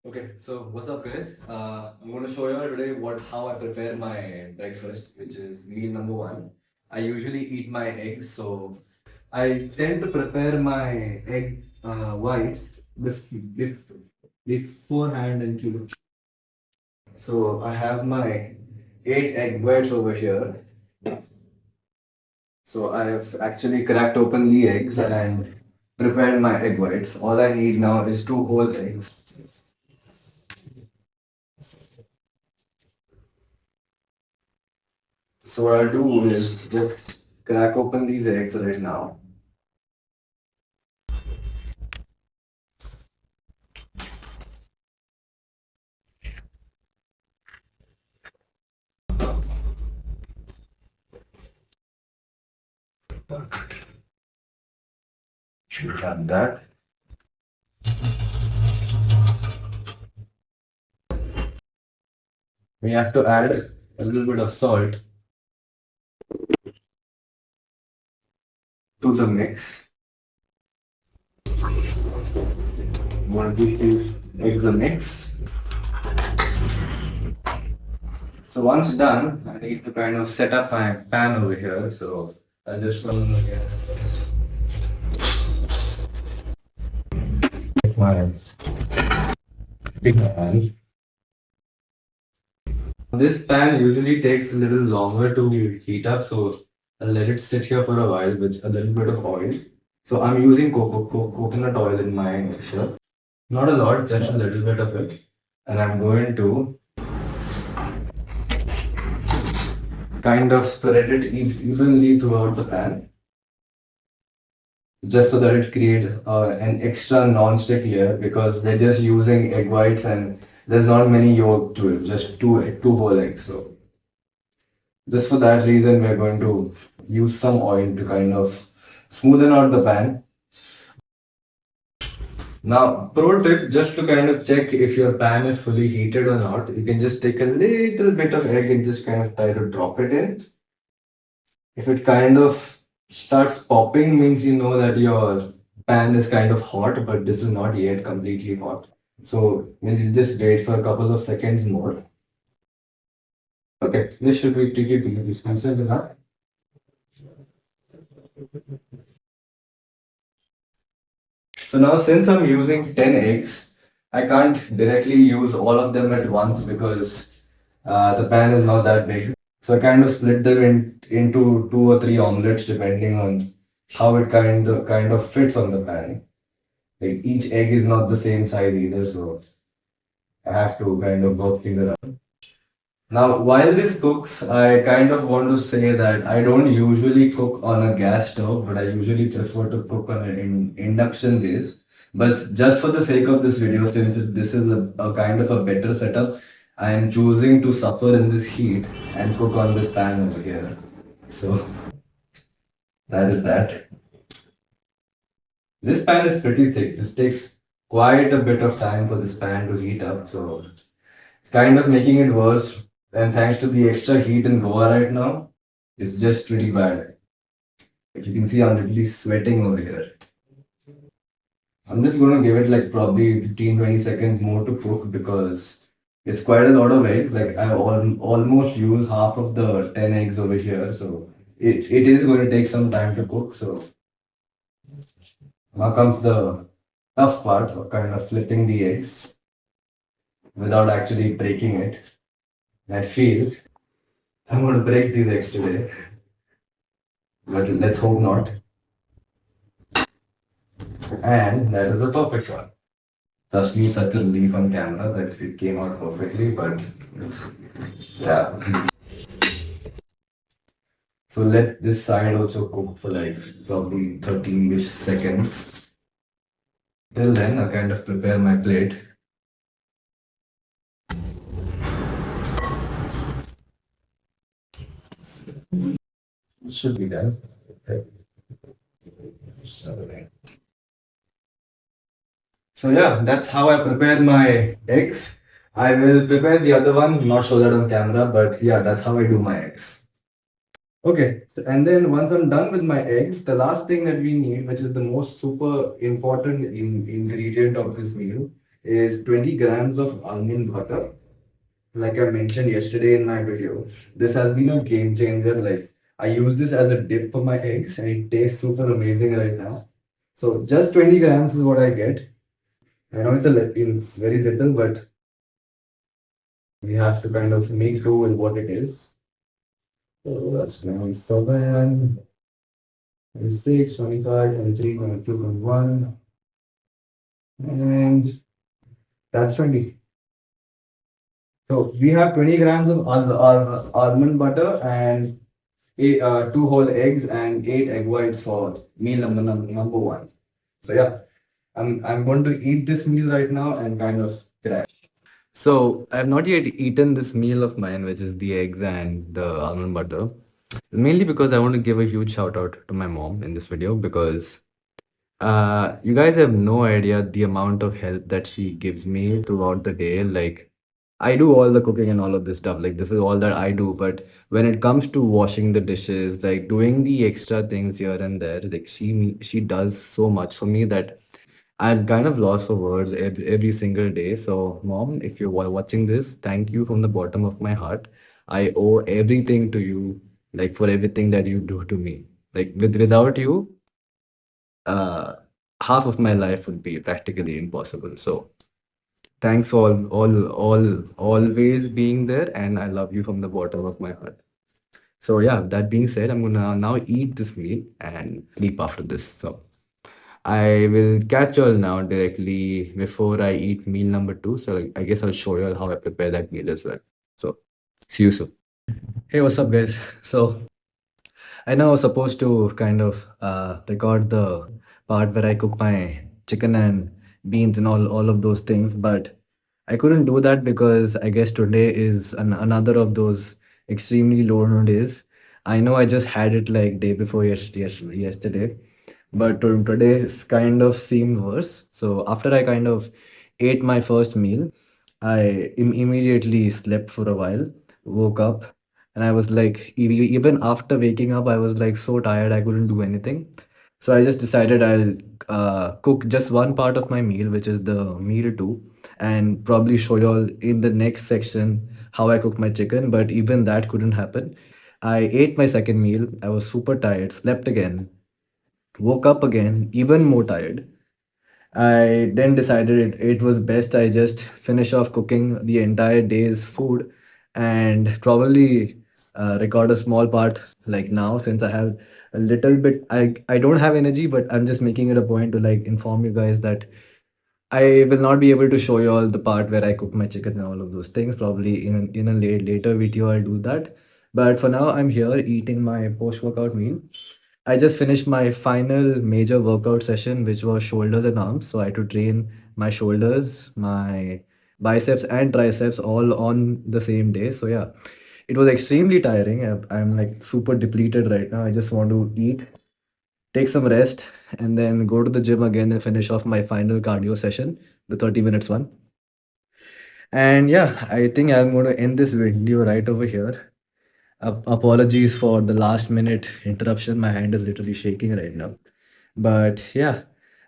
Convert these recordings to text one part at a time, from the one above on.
Okay, so what's up, guys? I'm going to show you today what how I prepare my breakfast, which is meal number one. I usually eat my eggs, so I tend to prepare my egg whites beforehand and keep. So I have my 8 egg whites over here. So I have actually cracked open the eggs and prepared my egg whites. All I need now is two whole eggs. So what I'll do is just crack open these eggs right now. Should have that. We have to add a little bit of salt to the mix. I'm gonna give these eggs a mix. So once done, I need to kind of set up my pan over here. So I'll just put on the gas first. Take my big pan. This pan usually takes a little longer to heat up, so I'll let it sit here for a while with a little bit of oil. So I'm using coconut oil in my mixture. Not a lot, just a little bit of it. And I'm going to kind of spread it evenly throughout the pan, just so that it creates an extra non-stick layer because we're just using egg whites and there's not many yolk to it, just two whole eggs. So just for that reason, we're going to use some oil to kind of smoothen out the pan. Now, pro tip, just to kind of check if your pan is fully heated or not, you can just take a little bit of egg and just kind of try to drop it in. If it kind of starts popping, means you know that your pan is kind of hot, but this is not yet completely hot. So means you just wait for a couple of seconds more. Okay, this should be pretty good. Expensive enough. So now since I'm using 10 eggs, I can't directly use all of them at once because the pan is not that big. So I kind of split them into two or three omelets depending on how it kind of fits on the pan. Like each egg is not the same size either, so I have to kind of work things around. Now, while this cooks, I kind of want to say that I don't usually cook on a gas stove, but I usually prefer to cook on an induction base. But just for the sake of this video, since this is a kind of a better setup, I am choosing to suffer in this heat and cook on this pan over here. So that is that. This pan is pretty thick. This takes quite a bit of time for this pan to heat up. So it's kind of making it worse. And thanks to the extra heat in Goa right now, it's just pretty bad. Like you can see, I'm literally sweating over here. I'm just going to give it like probably 15-20 seconds more to cook because it's quite a lot of eggs. Like I almost use half of the 10 eggs over here. So it is going to take some time to cook. So now comes the tough part of kind of flipping the eggs without actually breaking it. I feel I'm going to break these eggs today, but let's hope not. And that is a perfect one. Just me such a relief on camera that it came out perfectly, but yeah. So let this side also cook for like probably 13-ish seconds. Till then, I kind of prepare my plate. It should be done. Okay. So yeah, that's how I prepare my eggs. I will prepare the other one, not show that on camera, but yeah, that's how I do my eggs. Okay, so, and then once I'm done with my eggs, the last thing that we need, which is the most super important ingredient of this meal, is 20 grams of almond butter. Like I mentioned yesterday in my video, this has been a game changer. Like I use this as a dip for my eggs and it tastes super amazing right now. So just 20 grams is what I get. I know it's very little, but we have to kind of make do with what it is. So that's 27, 26, 25, 23, 22, 21, and that's 20. So we have 20 grams of almond butter and two whole eggs and eight egg whites for meal number one. So yeah, I'm going to eat this meal right now and kind of crash. So I've not yet eaten this meal of mine, which is the eggs and the almond butter. Mainly because I want to give a huge shout out to my mom in this video because you guys have no idea the amount of help that she gives me throughout the day. Like, I do all the cooking and all of this stuff. Like, this is all that I do. But when it comes to washing the dishes, like doing the extra things here and there, like she does so much for me that I'm kind of lost for words every single day. So, mom, if you're watching this, thank you from the bottom of my heart. I owe everything to you, like for everything that you do to me. Like without you, uh, half of my life would be practically impossible. So thanks for all always being there, and I love you from the bottom of my heart. So yeah, that being said, I'm gonna now eat this meal and sleep after this. So I will catch you all now directly before I eat meal number two. So I guess I'll show you all how I prepare that meal as well. So see you soon. Hey, what's up, guys? So I know I was supposed to kind of record the part where I cook my chicken and beans and all of those things, but I couldn't do that because I guess today is another of those extremely low days. I know I just had it like day before yesterday, but today's kind of seemed worse. So after I kind of ate my first meal, I immediately slept for a while, woke up, and I was like, even after waking up, I was like so tired I couldn't do anything. So I just decided I'll cook just one part of my meal, which is the meal two, and probably show you all in the next section how I cook my chicken. But even that couldn't happen. I ate my second meal. I was super tired, slept again, woke up again, even more tired. I then decided it was best I just finish off cooking the entire day's food and probably record a small part like now since I have a little bit. I don't have energy, but I'm just making it a point to like inform you guys that I will not be able to show you all the part where I cook my chicken and all of those things. Probably in a later video I'll do that. But for now, I'm here eating my post workout meal. I just finished my final major workout session, which was shoulders and arms. So I had to train my shoulders, my biceps, and triceps all on the same day. So yeah, it was extremely tiring. I'm like super depleted right now. I just want to eat, take some rest, and then go to the gym again and finish off my final cardio session, the 30 minutes one. And yeah, I think I'm going to end this video right over here. Apologies for the last minute interruption. My hand is literally shaking right now. But yeah,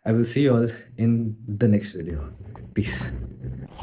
I will see you all in the next video. Peace.